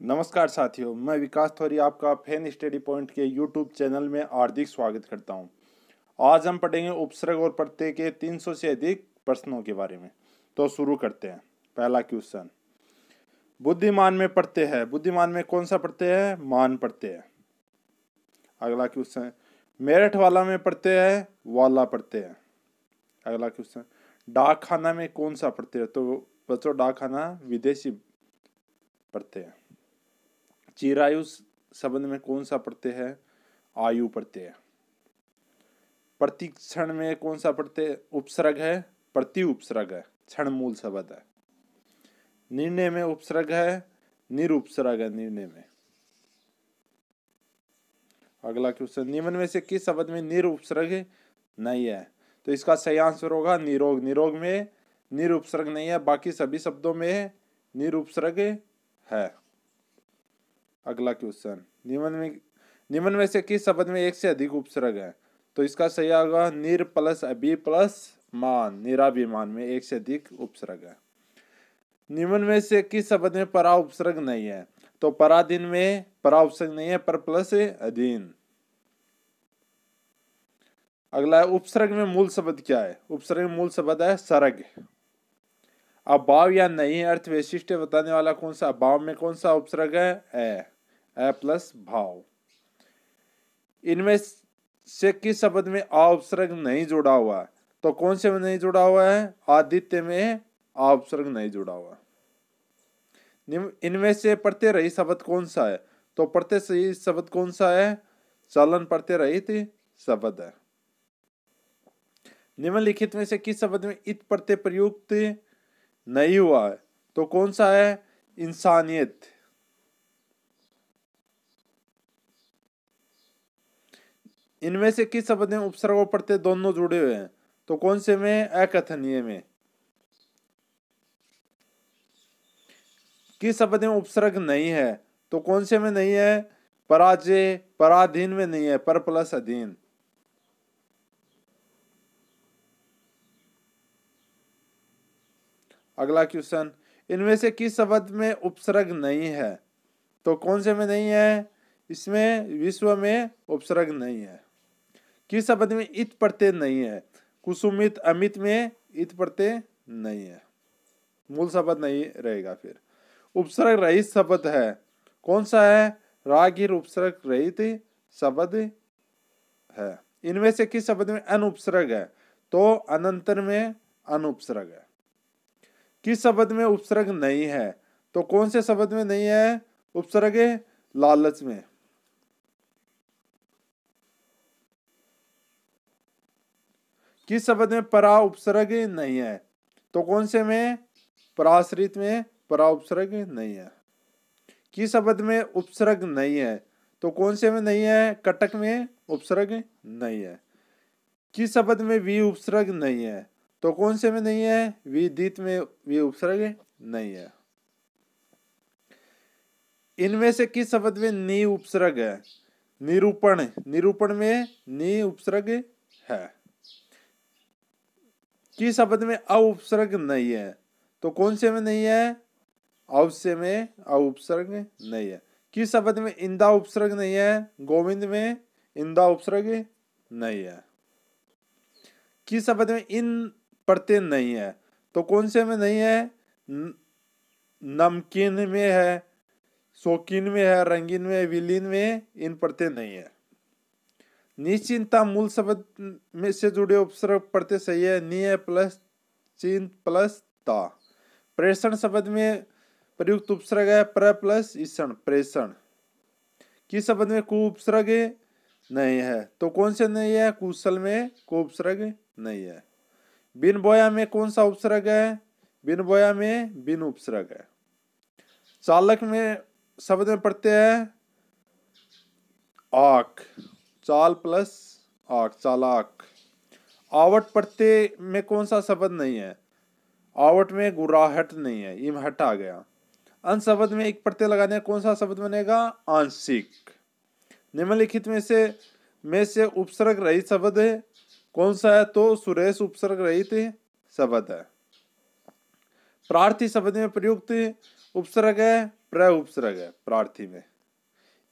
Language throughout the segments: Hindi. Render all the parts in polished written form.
नमस्कार साथियों, मैं विकास थोरी आपका फैन स्टडी पॉइंट के यूट्यूब चैनल में हार्दिक स्वागत करता हूं। आज हम पढ़ेंगे उपसर्ग और प्रत्यय के 300 से अधिक प्रश्नों के बारे में। तो शुरू करते हैं। पहला क्वेश्चन, बुद्धिमान में प्रत्यय है। बुद्धिमान में कौन सा प्रत्यय है? मान प्रत्यय है। अगला क्वेश्चन, मेरठ वाला में प्रत्यय है? वाला प्रत्यय है। अगला क्वेश्चन, डाक खाना में कौन सा प्रत्यय है? तो बच्चों, डाक खाना विदेशी प्रत्यय है। चिरायु शब्द में कौन सा प्रत्यय है? आयु प्रत्यय है। प्रतिक्षण में कौन सा प्रत्यय उपसर्ग है? प्रति उपसर्ग है। क्षण मूल शब्द है। निर्णय में उपसर्ग है? निरुपसर्ग है निर्णय में। अगला क्वेश्चन, निम्न में से किस शब्द में निरुपसर्ग नहीं है? तो इसका सही आंसर होगा निरोग। निरोग में निरुपसर्ग नहीं है, बाकी सभी शब्दों में निरुपसर्ग है। अगला क्वेश्चन, निम्न में से किस शब्द में एक से अधिक उपसर्ग है? तो इसका सही होगा निर प्लस अभी प्लस मान। निराभिमान में एक से अधिक उपसर्ग है। निम्न में से किस शब्द में परा उपसर्ग नहीं है? तो पराधीन में परा उपसर्ग नहीं है, पर प्लस अधीन। अगला है, उपसर्ग में मूल शब्द क्या है? उपसर्ग में मूल शब्द है सर्ग। अभाव या नहीं अर्थ वैशिष्ट्य बताने वाला कौन सा? अभाव में कौन सा उपसर्ग है? ए प्लस भाव। इनमें से किस शब्द में आ उपसर्ग नहीं जुड़ा हुआ है? तो कौन से में नहीं जुड़ा हुआ है? आदित्य में आ उपसर्ग नहीं जुड़ा हुआ। इनमें से प्रत्यय रहित शब्द कौन सा है? तो प्रत्यय रहित शब्द कौन सा है? चलन प्रत्यय रहित शब्द है। निम्नलिखित में से किस शब्द में इत प्रत्यय प्रयुक्त नहीं हुआ है? तो कौन सा है? इंसानियत। इनमें से किस शब्द में उपसर्ग और प्रत्यय दोनों जुड़े हुए हैं? तो कौन से में? अकथनीय में। किस शब्द में उपसर्ग नहीं है? तो कौन से में नहीं है? पराजय पराधीन में नहीं है, पर प्लस अधीन। अगला क्वेश्चन, इनमें से किस शब्द में उपसर्ग नहीं है? तो कौन से में नहीं है? इसमें विश्व में उपसर्ग नहीं है। किस शब्द में इत प्रत्यय नहीं है? कुसुमित अमित में इत प्रत्यय नहीं है, मूल शब्द नहीं रहेगा। फिर उपसर्ग रहित शब्द है, कौन सा है? रागीर उपसर्ग रहित शब्द है। इनमें से किस शब्द में अनुपसर्ग है? तो अनंतर में अनुपसर्ग है। किस शब्द में उपसर्ग नहीं है? तो कौन से शब्द में नहीं है उपसर्ग? लालच में। किस शब्द में परा उपसर्ग नहीं है? तो कौन से में? पराश्रित में परा उपसर्ग नहीं है। किस शब्द में उपसर्ग नहीं है? तो कौन से में नहीं है? कटक में उपसर्ग नहीं है। किस शब्द में वी उपसर्ग नहीं है? तो कौन से में नहीं है? विदित में वी उपसर्ग नहीं है। इनमें से किस शब्द में नी उपसर्ग है? निरूपण। निरूपण में नी उपसर्ग है। किस शब्द में अ उपसर्ग नहीं है? तो कौन से में नहीं है? अवश्य में अ उपसर्ग नहीं है। किस शब्द में इंदा उपसर्ग नहीं है? गोविंद में इंदा उपसर्ग नहीं है। किस शब्द में इन प्रत्यय नहीं है? तो कौन से में नहीं है? नमकीन में है, शौकीन में है, रंगीन में, विलीन में इन प्रत्यय नहीं है। निश्चिंता मूल शब्द में से जुड़े उपसर्ग प्रत्यय सही है। नि है प्लस चिंत प्लस ता। प्रेषण शब्द में प्रयुक्त उपसर्ग है प्र प्लस ईषण, प्रेषण। किस शब्द में कु उपसर्ग नहीं है? तो कौन से नहीं है? कुशल में को उपसर्ग नहीं है। बिन बोया में कौन सा उपसर्ग है? बिन बोया में बिन उपसर्ग है। चालक में शब्द में प्रत्यय है आक, चाल प्लस आक, चालाक। आवट प्रत्यय में कौन सा शब्द नहीं है? आवट में गुराहट नहीं है, इम हट आ गया। अंश शब्द में एक प्रत्यय लगाने कौन सा शब्द बनेगा? आंशिक। निम्नलिखित में से उपसर्ग रहित शब्द है कौन सा है? तो सुरेश उपसर्ग रहित शब्द है। प्रार्थी शब्द में प्रयुक्त उपसर्ग है प्र उपसर्ग है प्रार्थी में।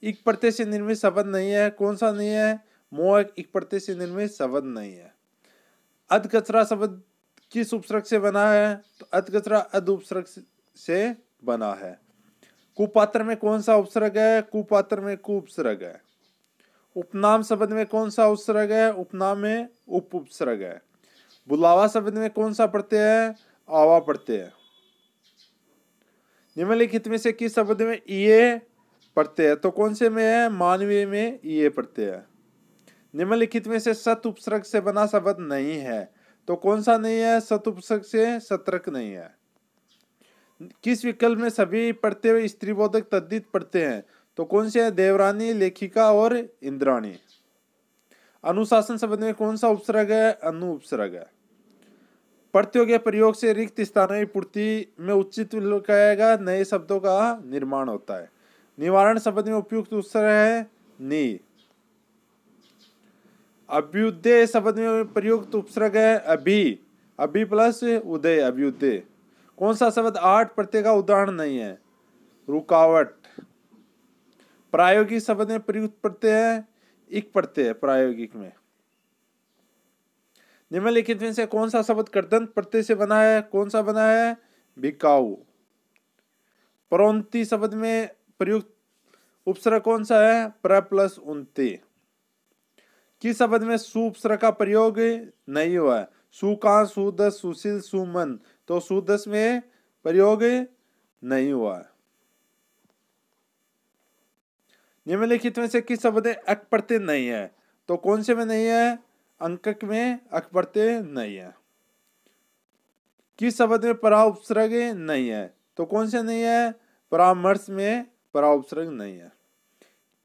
इक प्रत्यय से निर्मित शब्द नहीं है। कौन सा नहीं है? मोहक इक प्रत्यय से निर्मित शब्द नहीं है। अधकचरा शब्द किस उपसर्ग से बना है? तो अधकचरा अध उपसर्ग से बना है। कुपात्र में कौन सा उपसर्ग है? कुपात्र में कु उपसर्ग है। उपनाम शब्द में कौन सा उपसर्ग है? उपनाम में उप उपसर्ग है। बुलावा शब्द में कौन सा प्रत्यय है? आवा प्रत्यय है। निम्नलिखित में से किस शब्द में ये प्रत्यय है? तो कौन से में है? मानवीय में ये प्रत्यय है। निम्नलिखित में से सत उपसर्ग से बना शब्द नहीं है। तो कौन सा नहीं है? सत उपसर्ग से सतर्क नहीं है। किस विकल्प में सभी प्रत्यय स्त्रीबोधक तद्धित प्रत्यय हैं? तो कौन से है? देवरानी, लेखिका और इंद्राणी। अनुशासन शब्द में कौन सा उपसर्ग है? अनु उपसर्ग है। प्रत्ययों के प्रयोग से रिक्त स्थानों की पूर्ति में उचित कहेगा नए शब्दों का निर्माण होता है। निवारण शब्द में उपयुक्त उपसर्ग है नि। अभ्युदय शब्द में प्रयुक्त उपसर्ग है अभि। अभि प्लस उदय, अभ्युदय। कौन सा शब्द 8 प्रत्यय का उदाहरण नहीं है? रुकावट। प्रायोगिक शब्द में प्रयुक्त प्रत्यय है इक प्रत्यय प्रायोगिक में। निम्नलिखित में से कौन सा शब्द कृदंत प्रत्यय से बना है? कौन सा बना है? बिकाऊ। प्रोन्ति शब्द में प्रयुक्त उपसर्ग कौन सा है? प्र प्लस उन्ते। किस शब्द में सु उपसर्ग का प्रयोग नहीं हुआ है? सुकांत, सुदस, सुशील, सुमन। तो सुदस में प्रयोग नहीं हुआ है। निम्नलिखित में से किस शब्द में अक प्रत्यय नहीं है? तो कौन से में नहीं है? अंकक में अक प्रत्यय नहीं है। किस शब्द में परा उपसर्ग नहीं है? तो कौन से नहीं है? परामर्श में परा उपसर्ग नहीं है।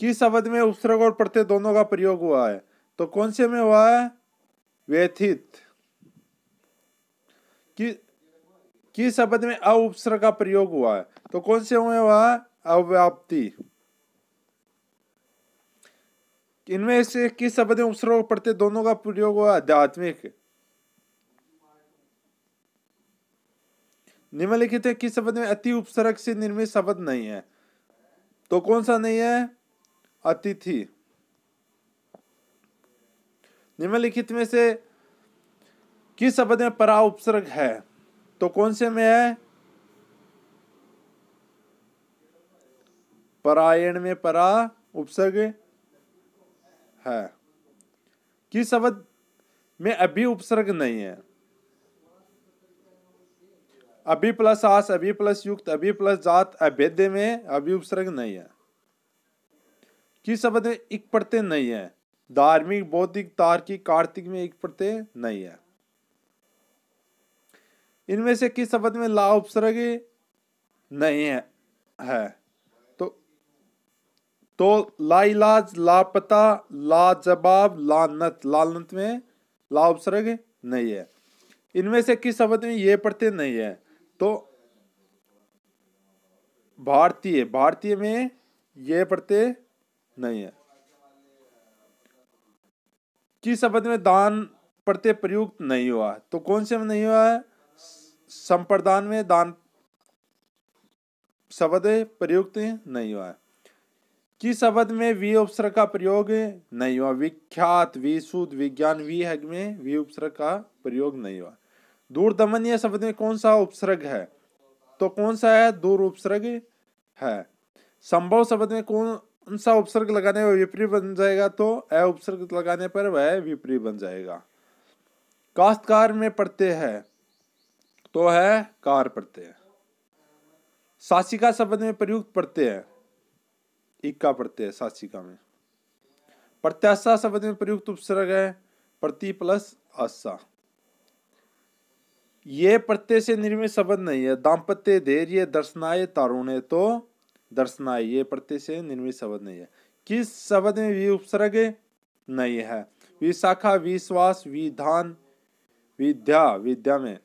किस शब्द में उपसर्ग और प्रत्यय दोनों का प्रयोग हुआ है? तो कौन से में हुआ है? व्यथित। किस शब्द में अ उपसर्ग का प्रयोग हुआ है? तो कौन से में हुआ है? अव्याप्ति। इनमें से किस शब्द में उपसर्ग और प्रत्यय दोनों का प्रयोग हुआ? आध्यात्मिक। निम्नलिखित किस शब्द में अति उपसर्ग से निर्मित शब्द नहीं है? तो कौन सा नहीं है? अतिथि। निम्नलिखित में से किस शब्द में परा उपसर्ग है? तो कौन से में है? परायण में परा उपसर्ग है। किस शब्द में अभी उपसर्ग नहीं है? अभी प्लस आस, अभी प्लस युक्त, अभी प्लस जात, अभेद्य में अभी उपसर्ग नहीं है। किस शब्द में इक प्रत्यय नहीं है? धार्मिक, बौद्धिक, तार्किक, कार्तिक में इक प्रत्यय नहीं है। इनमें से किस शब्द में ला उपसर्ग नहीं है? तो लाइलाज, लापता, लाजवाब, लानत। लानत में ला उपसर्ग नहीं है। इनमें से किस शब्द में ये प्रत्यय नहीं है? तो भारतीय, भारतीय में ये प्रत्यय नहीं है। किस शब्द में दान प्रत्यय प्रयुक्त नहीं हुआ? तो कौन से में नहीं हुआ है? संप्रदान में दान शब्द प्रयुक्त नहीं हुआ है। किस शब्द में वी उपसर्ग का प्रयोग नहीं हुआ? विख्यात, विशुद्ध, विज्ञान, विहग में वी उपसर्ग का प्रयोग नहीं हुआ। दूरदमनीय शब्द में कौन सा उपसर्ग है? तो कौन सा है? दूर उपसर्ग है। संभव शब्द में कौन सा उपसर्ग लगाने पर विपरीत बन जाएगा? तो अ उपसर्ग लगाने पर वह विपरीत बन जाएगा। काश्तकार में प्रत्यय है तो है कार प्रत्यय। शासिका शब्द में प्रयुक्त प्रत्यय है इक्का प्रत्यय शासिका में। प्रत्याशा शब्द में प्रयुक्त उपसर्ग है प्रति प्लस आशा। ये प्रत्यय से निर्मित शब्द नहीं है। दाम्पत्य, धैर्य, दर्शनाय, तारुण्य। तो दर्शनाय ये प्रत्यय से निर्मित शब्द नहीं है। किस शब्द में वी उपसर्ग नहीं है? विशाखा, विश्वास, विधान, विद्या। विद्या में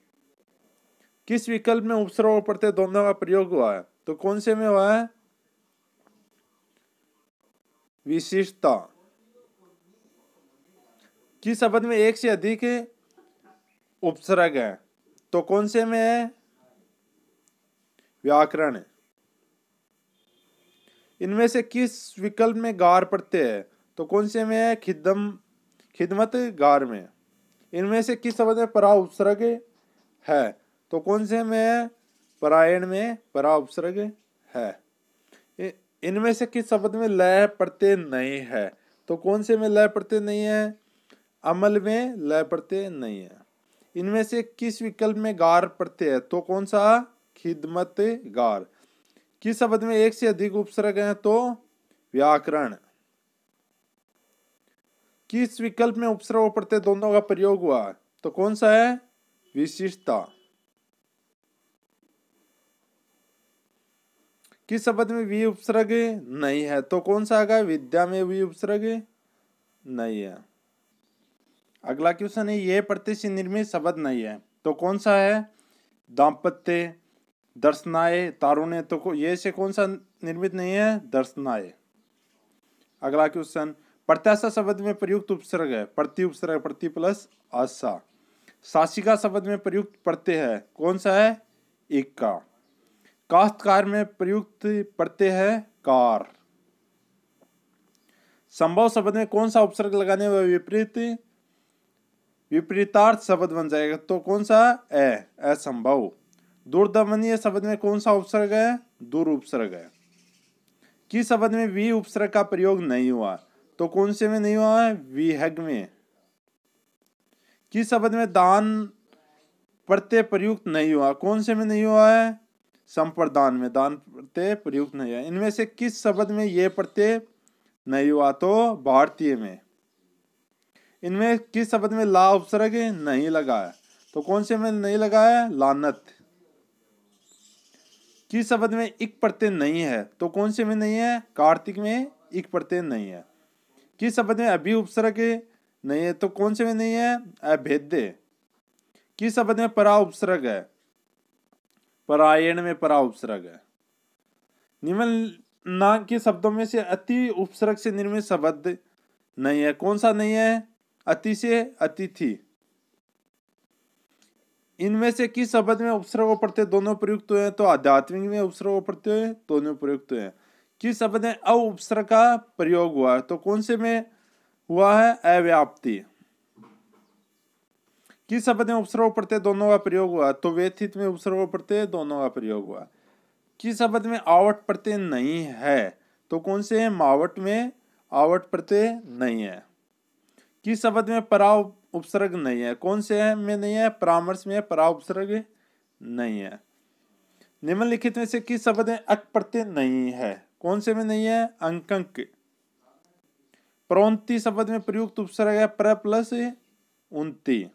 किस विकल्प में उपसर्ग और प्रत्यय दोनों का प्रयोग हुआ है? तो कौन से में हुआ है? विशिष्टता। किस शब्द में एक से अधिक उपसर्ग है? तो कौन से में है? व्याकरण। इनमें से किस विकल्प में गार प्रत्यय है? तो कौन से में है? खिदमत गार में। इनमें से किस शब्द में परा उपसर्ग है? तो कौन से में है? परायण में परा उपसर्ग है। इनमें से किस शब्द में लय प्रत्यय नहीं है? तो कौन से में लय प्रत्यय नहीं है? अमल में लय प्रत्यय नहीं है। इनमें से किस विकल्प में गार प्रत्यय है? तो कौन सा? खिदमत गार। किस शब्द में एक से अधिक उपसर्ग हैं? तो व्याकरण। किस विकल्प में उपसर्ग और प्रत्यय दोनों का प्रयोग हुआ? तो कौन सा है? विशिष्टता। किस शब्द में वी उपसर्ग नहीं है? तो कौन सा आएगा? विद्या में वी उपसर्ग नहीं है। अगला क्वेश्चन है, ये प्रत्यय से निर्मित शब्द नहीं है, तो कौन सा है? दाम्पत्य, दर्शनाय, तारुण्य। तो ये से कौन सा निर्मित नहीं है? दर्शनाय। अगला क्वेश्चन, प्रत्याशा शब्द में प्रयुक्त उपसर्ग है? प्रति उपसर्ग, प्रति प्लस आशा। शासिका शब्द में प्रयुक्त प्रत्यय है? कौन सा है? इक्का। काश्तकार में प्रयुक्त प्रत्यय है? कार। संभव शब्द में कौन सा उपसर्ग लगाने व विपरीतार्थ शब्द बन जाएगा? तो कौन सा? असंभव। दूरदमनीय शब्द में कौन सा उपसर्ग है? दूर उपसर्ग है। किस शब्द में वी उपसर्ग का प्रयोग नहीं हुआ? तो कौन से में नहीं हुआ है? विहग में। किस शब्द में दान प्रत्यय प्रयुक्त नहीं हुआ? कौन से में नहीं हुआ है? संप्रदान में दान प्रत्यय प्रयुक्त नहीं है। इनमें से किस शब्द में ये प्रत्यय नहीं हुआ? तो भारतीय में। इनमें किस शब्द में ला उपसर्ग नहीं लगा है? तो कौन से में नहीं लगा है? लानत। किस शब्द में इक प्रत्यय नहीं है? तो कौन से में नहीं है? कार्तिक में इक प्रत्यय नहीं है। किस शब्द में अभी उपसर्ग नहीं है? तो कौन से में नहीं है? अभेद्य। किस शब्द में परा उपसर्ग है? परायण में परा उपसर्ग है। निम्नलिखित के शब्दों में से अति उपसर्ग से निर्मित शब्द नहीं है, कौन सा नहीं है? अति से अतिथि। इनमें से किस शब्द में उपसर्ग और प्रत्यय दोनों प्रयुक्त हुए हैं? तो आध्यात्मिक में उपसर्ग और प्रत्यय दोनों प्रयुक्त हुए हैं। किस शब्द में अ उपसर्ग का प्रयोग हुआ है? तो कौन से में हुआ है? अव्याप्ति। किस शब्द में उपसर्ग और प्रत्यय दोनों का प्रयोग हुआ? तो व्यथित में उपसर्ग और प्रत्यय दोनों का प्रयोग हुआ। किस शब्द में आवट प्रत्यय नहीं है? तो कौन से? मावट में आवट प्रत्यय नहीं है। किस शब्द में परा उपसर्ग नहीं है? कौन से में नहीं है? परामर्श में परा उपसर्ग नहीं है। निम्नलिखित में से किस शब्द में अक प्रत्यय नहीं है? कौन से में नहीं है? अंकंक। प्रोन्ति शब्द में प्रयुक्त उपसर्ग है प्र प्लस उन्ति।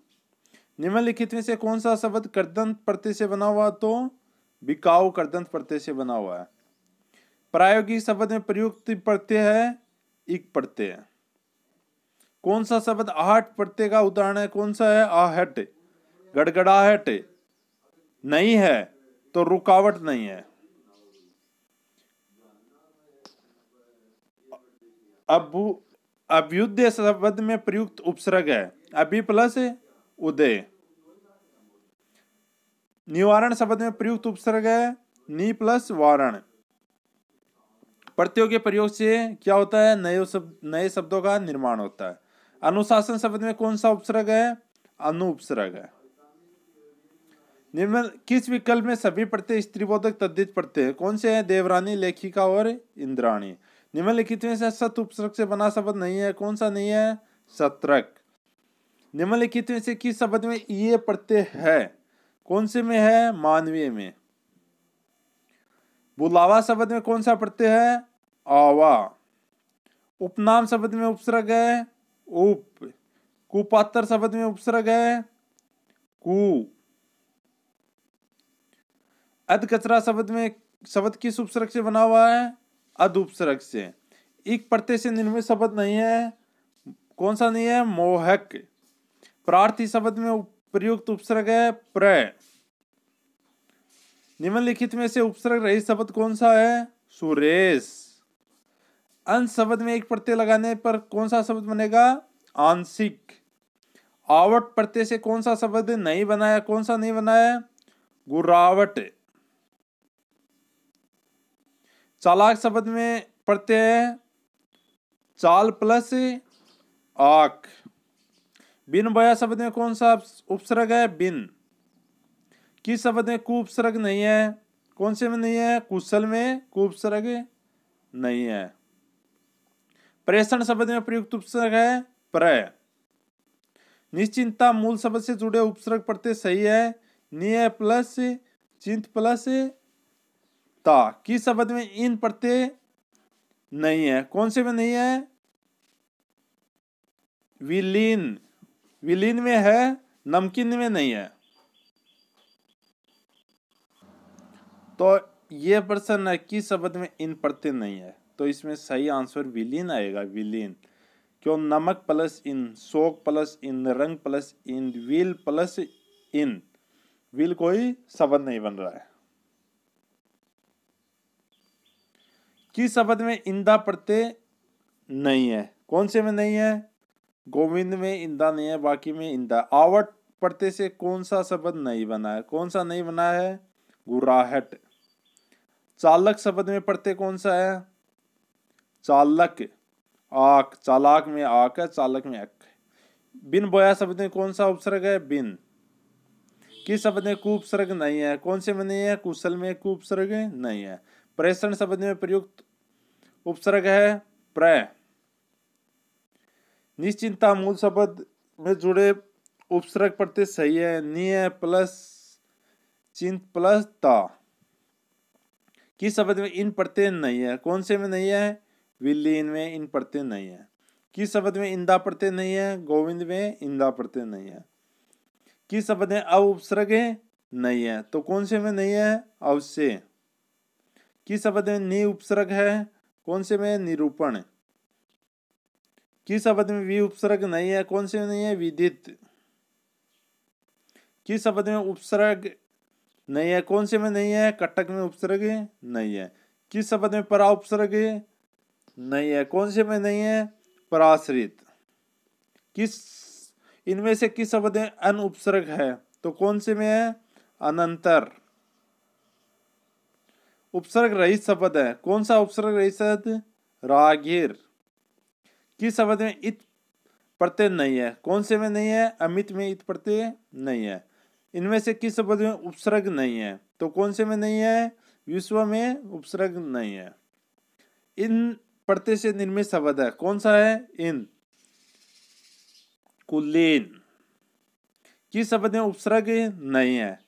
निम्नलिखित में से कौन सा शब्द कर्दंत प्रत्यय से बना हुआ? तो बिकाऊ कर्दंत प्रत्यय से बना हुआ है। प्रायोगिक शब्द में प्रयुक्त प्रत्यय है इक प्रत्यय। कौन सा शब्द आहट प्रत्यय का उदाहरण है? कौन सा है? आहट। गड़गड़ाहट नहीं है, तो रुकावट नहीं है। अभ्युदय शब्द में प्रयुक्त उपसर्ग है अभि प्लस उदय। निवारण शब्द में प्रयुक्त उपसर्ग है नि प्लस वारण। प्रत्ययों के प्रयोग से क्या होता है? नए शब्दों का निर्माण होता है। अनुशासन शब्द में कौन सा उपसर्ग है? अनु उपसर्ग है। निम्न किस विकल्प में सभी प्रत्यय स्त्रीबोधक तद्धित प्रत्यय है? कौन से हैं? देवरानी, लेखिका और इंद्राणी। निम्नलिखित में से सत उपसर्ग से बना शब्द नहीं है, कौन सा नहीं है? सत्रक। निम्नलिखित में से किस शब्द में ये प्रत्यय है? कौन से में है? मानवीय में। बुलावा शब्द में कौन सा प्रत्यय है? आवा। उपनाम शब्द में उपसर्ग है उप। कुपात्र शब्द में उपसर्ग है कु। अध कचरा शब्द किस उपसर्ग से बना हुआ है? अध उपसर्ग से। इक प्रत्यय से निर्मित शब्द नहीं है, कौन सा नहीं है? मोहक। प्रार्थी शब्द में प्रयुक्त उपसर्ग है प्र। निम्नलिखित में से उपसर्ग रहित शब्द कौन सा है? सुरेश। अंश शब्द में एक प्रत्यय लगाने पर कौन सा शब्द बनेगा? आंशिक। आवट प्रत्यय से कौन सा शब्द नहीं बनाया? कौन सा नहीं बनाया? गुरावट। चालाक शब्द में प्रत्यय है चाल प्लस आक। बिन बोया शब्द में कौन सा उपसर्ग है? बिन। किस शब्द में कु उपसर्ग नहीं है? कौन से में नहीं है? कुशल में कु उपसर्ग नहीं है। प्रेषण शब्द में प्रयुक्त उपसर्ग है प्र। निश्चिंतता मूल शब्द से जुड़े उपसर्ग प्रत्यय सही है निय प्लस चिंत प्लस ता। किस शब्द में इन प्रत्यय नहीं है? कौन से में नहीं है? विलीन। विलीन में है, नमकीन में नहीं है। तो ये प्रश्न है किस शब्द में इन प्रत्यय नहीं है, तो इसमें सही आंसर विलीन आएगा। विलीन। क्यों? नमक प्लस इन, शोक प्लस इन, रंग plus in, will plus in. Will कोई शब्द नहीं बन रहा है। किस शब्द में इंदा प्रत्यय नहीं है? कौन से में नहीं है? गोविंद में इंदा नहीं है, बाकी में इंदा। आवट प्रत्यय से कौन सा शब्द नहीं बना है? कौन सा नहीं बना है? गुराहट। चालक शब्द में प्रत्यय कौन सा है? चालक। आक। चालाक में आक है, चालक में अक। बिन बोया शब्द में कौन सा उपसर्ग है? बिन। किस शब्द में कु उपसर्ग नहीं है? कौन से में नहीं है? कुशल में कु उपसर्ग नहीं है। प्रेषण शब्द में प्रयुक्त उपसर्ग है प्र। निश्चिंता मूल शब्द में जुड़े उपसर्ग प्रत्यय सही है निय प्लस चिंत प्लस ता। किस शब्द में इन प्रत्यय नहीं है? कौन से में नहीं है? विलीन में इन प्रत्यय नहीं है। किस शब्द में इंदा प्रत्यय नहीं है? गोविंद में इंदा प्रत्यय नहीं है। किस शब्द में अव उपसर्ग नहीं है? तो कौन से में नहीं है? अवश्य। किस शब्द में नि उपसर्ग है? कौन से में? निरूपण। किस शब्द में वि उपसर्ग नहीं है? कौन से में नहीं है? विदित। किस शब्द में उपसर्ग नहीं है? कौन से में नहीं है? कटक में उपसर्ग नहीं है। किस शब्द में परा उपसर्ग नहीं है? कौन से में नहीं है? पराश्रित। किस इनमें से किस शब्द में अन उपसर्ग है? तो कौन से में है? अनंतर। उपसर्ग रहित शब्द है। कौन सा उपसर्ग रहित शब्द? रागिर। किस शब्द में इत प्रत्यय नहीं है? कौन से में नहीं है? अमित में इत प्रत्यय नहीं है। इनमें से किस शब्द में उपसर्ग नहीं है? तो कौन से में नहीं है? विश्व में उपसर्ग नहीं है। इन प्रत्यय से निर्मित शब्द है। कौन सा है? इन। कुलीन। किस शब्द में उपसर्ग नहीं है?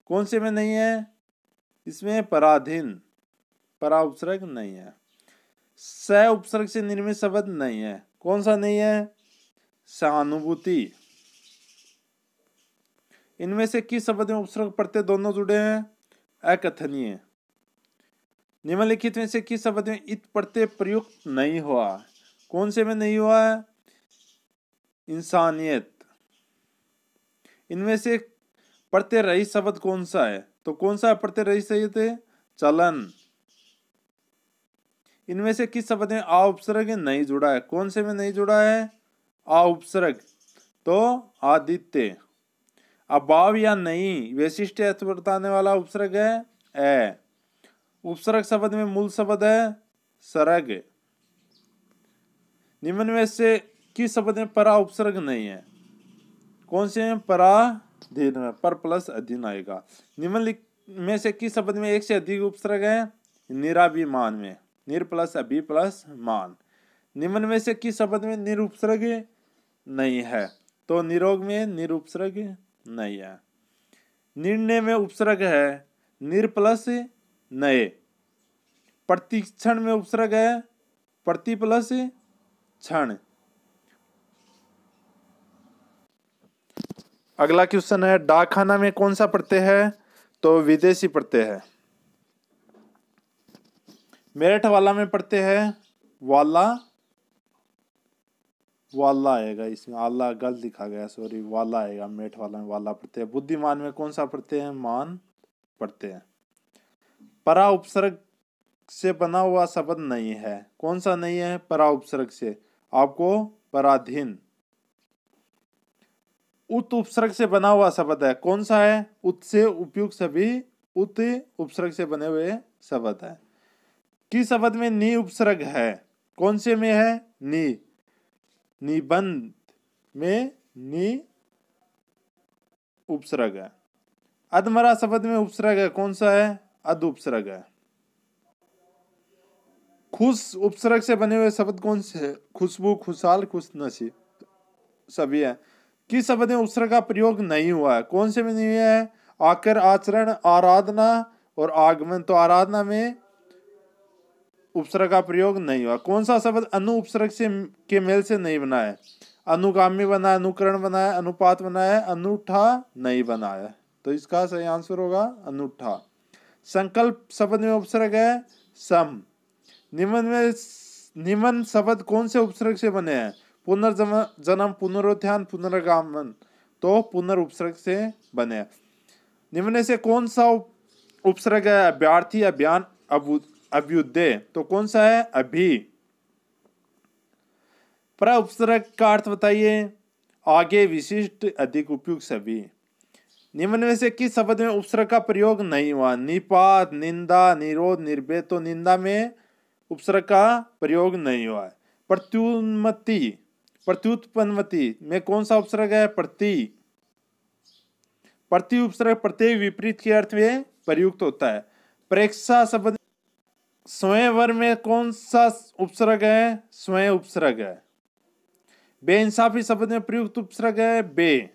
कौन से में नहीं है? इसमें पराधीन। परा उपसर्ग नहीं है। स उपसर्ग से निर्मित शब्द नहीं है। कौन सा नहीं है? सहानुभूति। इनमें से किस शब्द में उपसर्ग प्रत्यय दोनों जुड़े हैं? अकथनीय। निम्नलिखित में से किस शब्द में इत प्रत्यय प्रयुक्त नहीं हुआ? कौन से में नहीं हुआ है? इंसानियत। इनमें से प्रत्यय रहित शब्द कौन सा है? तो कौन सा प्रत्यय रहित शब्द है? चलन। इनमें से किस शब्द में आ उपसर्ग नहीं जुड़ा है? कौन से में नहीं जुड़ा है? आ उपसर्ग। तो आदित्य। अभाव या नहीं वैशिष्ट बताने वाला उपसर्ग है ए। उपसर्ग शब्द में मूल शब्द है सरग। निम्न में से किस शब्द में परा उपसर्ग नहीं है? कौन से में? पराधीन में पर प्लस अधीन आएगा। निम्न में से किस शब्द में एक से अधिक उपसर्ग है? निराभिमान में निर प्लस अभि प्लस मान। निम्न में से किस शब्द में निरुपसर्ग नहीं है? तो निरोग में निरुपसर्ग नहीं है। निर्णय में उपसर्ग है निर प्लस नए। प्रतिक्षण में उपसर्ग है प्रति प्लस क्षण। अगला क्वेश्चन है डाकखाना में कौन सा प्रत्यय है? तो विदेशी प्रत्यय है। मेरठ वाला में प्रत्यय है वाला। वाला आएगा इसमें, आला गलत लिखा गया, सॉरी, वाला आएगा। मेठ वाला में वाला प्रत्यय। बुद्धिमान में कौन सा प्रत्यय है? मान प्रत्यय। परा उपसर्ग से बना हुआ शब्द नहीं है। कौन सा नहीं है? परा उपसर्ग से आपको पराधीन। उत उपसर्ग से बना हुआ शब्द है। कौन सा है? उत से उपयुक्त सभी उत उपसर्ग से बने हुए शब्द है। किस शब्द में नी उपसर्ग है? कौन से में है? नी। निबंध में नी उपसर्ग है। अधमरा शब्द में उपसर्ग है, कौन सा है? अध उपसर्ग है। खुश उपसर्ग से बने हुए शब्द कौन से है? खुशबू, खुशहाल, खुशनसीब सभी है। किस शब्द में उपसर्ग का प्रयोग नहीं हुआ है? कौन से में नहीं हुआ है? आकर, आचरण, आराधना और आगमन। तो आराधना में उपसर्ग का प्रयोग नहीं हुआ। कौन सा शब्द अनु उपसर्ग से के मेल से नहीं बना है? अनुगामी बना है, अनुकरण बना है, अनुपात बना है, अनूठा नहीं बना है। तो इसका सही आंसर होगा अनूठा। संकल्प शब्द में उपसर्ग है सम। निम्न शब्द कौन से उपसर्ग से बने हैं? पुनर्जन्म, पुनरुत्थान, पुनर्गमन। तो पुनर्उपसर्ग से बने हैं। निम्न से कौन सा उपसर्ग है? अभ्यर्थी, अभियान, अभ्युदय। तो कौन सा है? अभी। पर उपसर्ग का अर्थ बताइए। आगे, विशिष्ट, अधिक, उपयुक्त, सभी। निम्न में से किस शब्द में उपसर्ग का प्रयोग नहीं हुआ? निपात, निंदा, निरोध, निर्भय। तो निंदा में उपसर्ग का प्रयोग नहीं हुआ है। प्रत्युन्मति, प्रत्युत्पन्नमति में कौन सा उपसर्ग है? प्रति। प्रति उपसर्ग प्रत्येक विपरीत के अर्थ में प्रयुक्त होता है। प्रेक्षा शब्द स्वयंवर में कौन सा उपसर्ग है? स्वयं उपसर्ग है। बेइंसाफी शब्द में प्रयुक्त उपसर्ग है बे।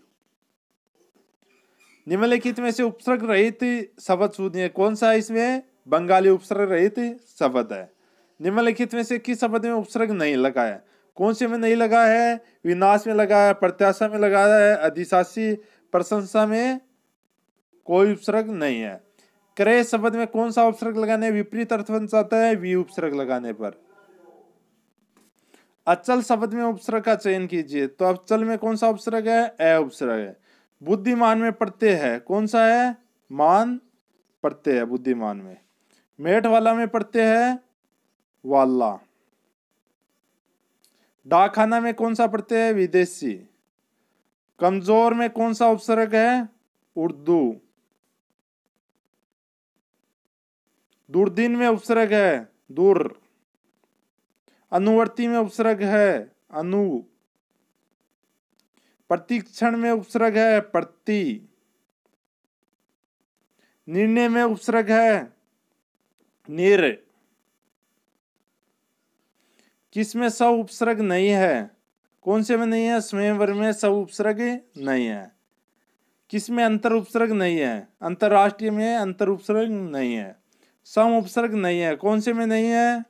निम्नलिखित में से उपसर्ग रहित शब्द शून्य, कौन सा इसमें? बंगाली उपसर्ग रहित शब्द है। निम्नलिखित में से किस शब्द में उपसर्ग नहीं लगा है? कौन से में नहीं लगा है? विनाश में लगा है, प्रत्याशा में लगा है, अधिशासी, प्रशंसा में कोई उपसर्ग नहीं है। क्रय शब्द में कौन सा उपसर्ग लगाने विपरीत अर्थ बन जाता है? वी उपसर्ग लगाने पर। अचल शब्द में उपसर्ग का चयन कीजिए। तो अचल में कौन सा उपसर्ग है? ए उपसर्ग है। बुद्धिमान में प्रत्यय है, कौन सा है? मान प्रत्यय है बुद्धिमान में। मेठ वाला में प्रत्यय है वाला। डाकखाना में कौन सा प्रत्यय है? विदेशी। कमजोर में कौन सा उपसर्ग है? उर्दू। दुर्दिन में उपसर्ग है दूर। अनुवर्ती में उपसर्ग है अनु। प्रतिक्षण में उपसर्ग है प्रति। निर्णय में उपसर्ग है निर। किसमें स उपसर्ग नहीं है? कौन से में नहीं है? स्वयंवर में स उपसर्ग नहीं है। किसमें अंतर उपसर्ग नहीं है? अंतरराष्ट्रीय में अंतर उपसर्ग नहीं है। सम उपसर्ग नहीं है, कौन से में नहीं है?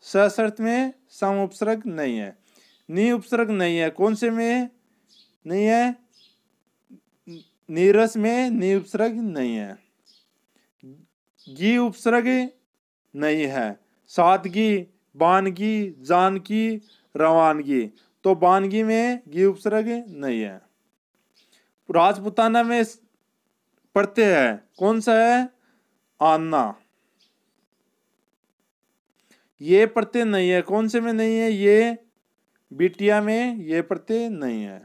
सशर्त में सम उपसर्ग नहीं है। नि उपसर्ग नहीं है, कौन से में नहीं है? नीरस में नि उपसर्ग नहीं है। गी उपसर्ग नहीं है। सादगी, बानगी, जानकी, रवानगी। तो बानगी में गी उपसर्ग नहीं है। राजपुताना में प्रत्यय है, कौन सा है? आना। ये प्रत्यय नहीं है, कौन से में नहीं है? ये बिटिया में ये प्रत्यय नहीं है।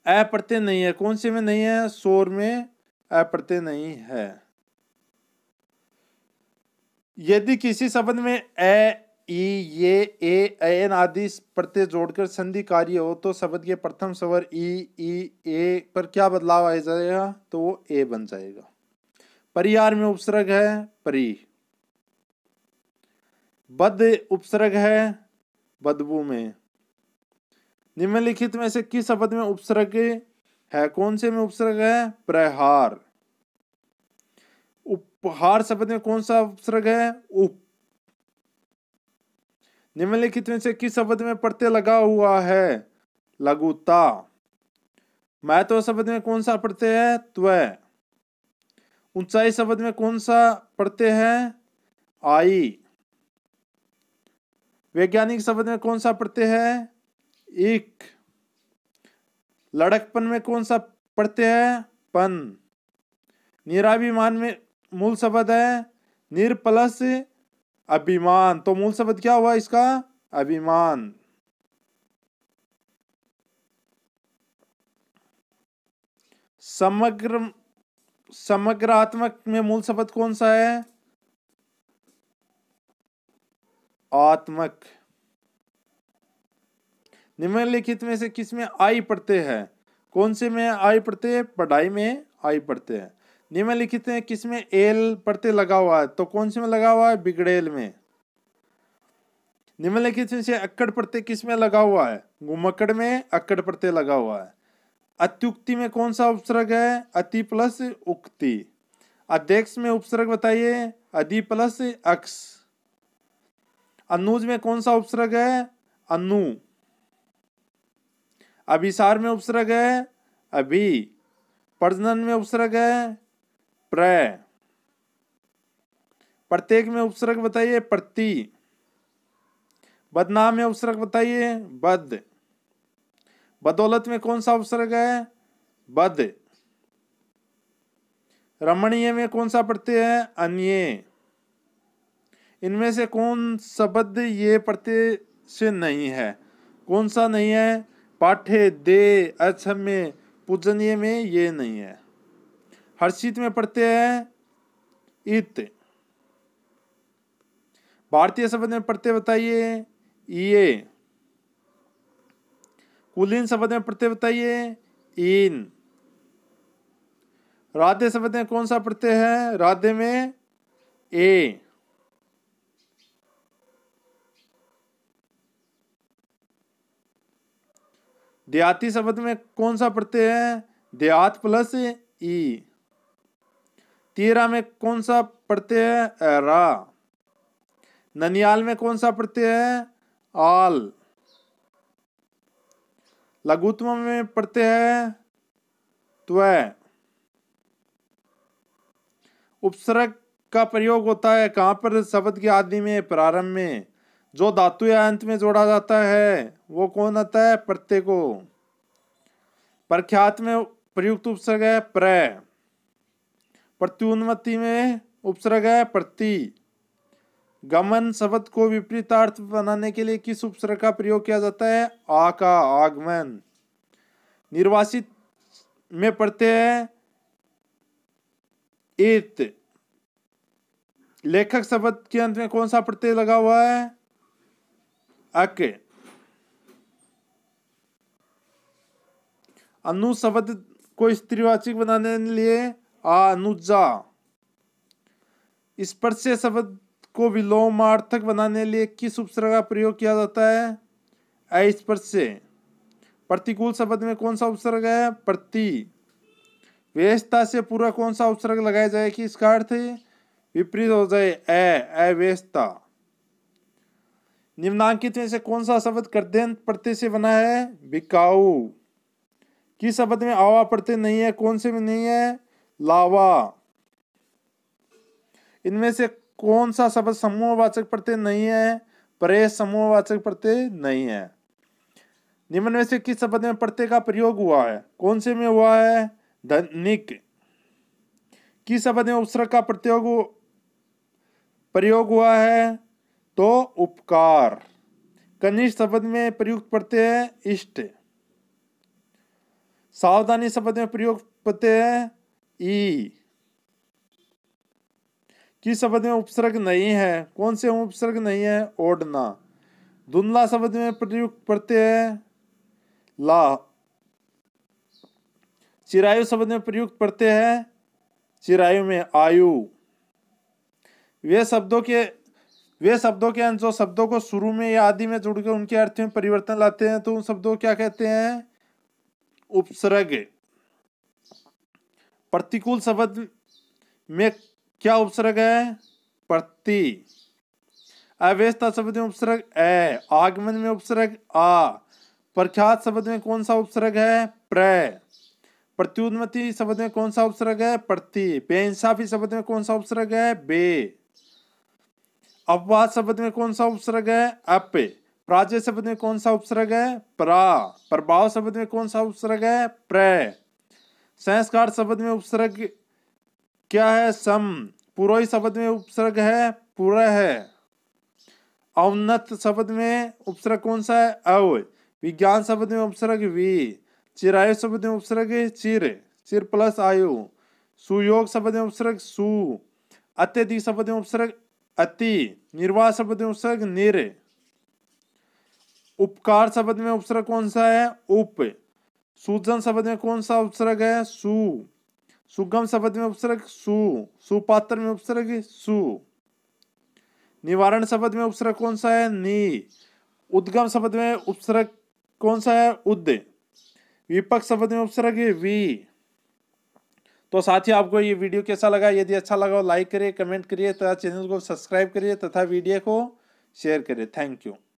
अ प्रत्यय नहीं है, कौन से में नहीं है? शोर में अ प्रत्यय नहीं है। यदि किसी शब्द में ए, ई, ये, ए, एन आदि प्रत्यय जोड़कर संधि कार्य हो तो शब्द के प्रथम स्वर ई, ए पर क्या बदलाव आ जाएगा? तो वो ए बन जाएगा। परिहार में उपसर्ग है परी। बद उपसर्ग है बदबू में। निम्नलिखित में से किस शब्द में उपसर्ग है? कौन से में उपसर्ग है? प्रहार। उपहार शब्द में कौन सा उपसर्ग है? उप। निम्नलिखित में से किस शब्द में प्रत्यय लगा हुआ है? लघुता। महत्व शब्द में कौन सा प्रत्यय है? त्वय। ऊंचाई शब्द में कौन सा प्रत्यय है? आई। वैज्ञानिक शब्द में कौन सा प्रत्यय है? इक। लड़कपन में कौन सा प्रत्यय है? पन। निराभिमान में मूल शब्द है निर प्लस अभिमान। तो मूल शब्द क्या हुआ इसका? अभिमान। समग्रात्मक में मूल शब्द कौन सा है? आत्मक। निम्नलिखित में से किस में आई पढ़ते हैं? कौन से में आई पढ़ते हैं? पढ़ाई में आई पढ़ते हैं। निम्नलिखित में किस में एल पढ़ते लगा हुआ है? तो कौन से में लगा हुआ है? बिगड़ेल में। निम्नलिखित में से अक्कड़ प्रत्यय किस में लगा हुआ है? गुमक्कड़ में अक्कड़ प्रत्यय लगा हुआ है। अत्युक्ति में कौन सा उपसर्ग है? अति प्लस उक्ति। अध्यक्ष में उपसर्ग बताइए? अधि प्लस अक्ष। अनुज में कौन सा उपसर्ग है? अनु। अभिसार में उपसर्ग है? अभि। प्रजनन में उपसर्ग है? प्र। प्रत्येक में उपसर्ग बताइए? प्रति। बदनाम में उपसर्ग बताइए? बद। बदौलत में कौन सा उपसर्ग है? बद। रमणीय में कौन सा प्रत्यय है? अन्य। इनमें से कौन शब्द ये प्रत्यय से नहीं है? कौन सा नहीं है? पाठे, दे, अक्षम्य, पूजनीय में ये नहीं है। हर्षित में प्रत्यय है? इत। भारतीय शब्द में प्रत्यय बताइए? ये। कुलीन शब्द में प्रत्यय बताइए? इन। राधे शब्द में कौन सा प्रत्यय है? राधे में ए। देहाती शब्द में कौन सा प्रत्यय है? देहात प्लस ई। तीरा में कौन सा प्रत्यय है? रा। ननियाल में कौन सा प्रत्यय है? आल। लघुत्तम में प्रत्यय है? त्वय। उपसर्ग का प्रयोग होता है कहां पर? शब्द के आदि में, प्रारंभ में। जो धातु या अंत में जोड़ा जाता है वो कौन आता है? प्रत्यय को। प्रख्यात में प्रयुक्त उपसर्ग है? प्र। प्रत्युन्नति में उपसर्ग है? प्रति। गमन शब्द को विपरीतार्थ बनाने के लिए किस उपसर्ग का प्रयोग किया जाता है? आ का, आगमन। निर्वासित में प्रत्यय है? इत। लेखक शब्द के अंत में कौन सा प्रत्यय लगा हुआ है? अक। अनु शब्द को स्त्रीवाचक बनाने के लिए अनुजा। स्पर्श शब्द को विलोमार्थक बनाने के लिए किस उपसर्ग का प्रयोग किया जाता है? अस्पर्श। प्रतिकूल शब्द में कौन सा उपसर्ग है? प्रति। व्यस्तता से पूरा कौन सा उपसर्ग लगाया जाए कि इसका अर्थ विपरीत हो जाए? अव्यस्तता। निम्नांकित में से कौन सा शब्द कृदंत प्रत्यय से बना है? बिकाऊ। किस शब्द में आवा प्रत्यय नहीं है? कौन से में नहीं है? लावा। इनमें से कौन सा शब्द समूहवाचक प्रत्यय नहीं है? परे समूहवाचक प्रत्यय नहीं है। निम्न में से किस शब्द में प्रत्यय का प्रयोग हुआ है? कौन से में हुआ है? धनिक। किस शब्द में उपसर्ग का प्रयोग हुआ है? तो उपकार। कनिष्ठ शब्द में प्रयुक्त प्रत्यय है? इष्ट। सावधानी शब्द में प्रयुक्त प्रत्यय है? ई। किस शब्द में उपसर्ग नहीं है? कौन से उपसर्ग नहीं है? ओढ़ना। धुंधला शब्द में प्रयुक्त प्रत्यय है? ला। चिरायु शब्द में प्रयुक्त प्रत्यय है? चिरायु में आयु। वे शब्दों के अंत जो शब्दों को शुरू में या आदि में जोड़कर उनके अर्थ में परिवर्तन लाते हैं तो उन शब्दों को क्या कहते हैं? उपसर्ग। प्रतिकूल शब्द में क्या उपसर्ग है? प्रति। अव्यवस्था शब्द में उपसर्ग ए। आगमन में उपसर्ग आ। प्रख्यात शब्द में कौन सा उपसर्ग है? प्र। प्रत्युन्नति शब्द में कौन सा उपसर्ग है? प्रति। बेइंसाफी शब्द में कौन सा उपसर्ग है? बे। अपवाद शब्द में कौन सा उपसर्ग है? अप। प्राजय शब्द में कौन सा उपसर्ग है? प्रा। प्रभाव शब्द में कौन सा उपसर्ग है? प्र। संस्कार शब्द में उपसर्ग क्या है? सम। पुरोहित शब्द में उपसर्ग है? पुरः है। औन्नत शब्द में उपसर्ग कौन सा है? अव। विज्ञान शब्द में उपसर्ग वी। चिरायु शब्द में उपसर्ग चिर, चिर प्लस आयु। सुयोग शब्द में उपसर्ग सु। अत्यधिक शब्द में उपसर्ग अति। निर्वाह शब्द में उपसर्ग निर। उपकार शब्द में उपसर्ग कौन सा है? उप। सुजन शब्द में कौन सा उपसर्ग है? सु। सुगम शब्द में उपसर्ग सु। सुपात्र में उपसर्ग सु। निवारण शब्द में उपसर्ग कौन सा है? नि। उद्गम शब्द में उपसर्ग कौन सा है? उद। विपक्ष शब्द में उपसर्ग वी। तो साथियों, आपको ये वीडियो कैसा लगा? यदि अच्छा लगा लाइक करिए, कमेंट करिए तथा चैनल को सब्सक्राइब करिए तथा वीडियो को शेयर करिए। Thank you.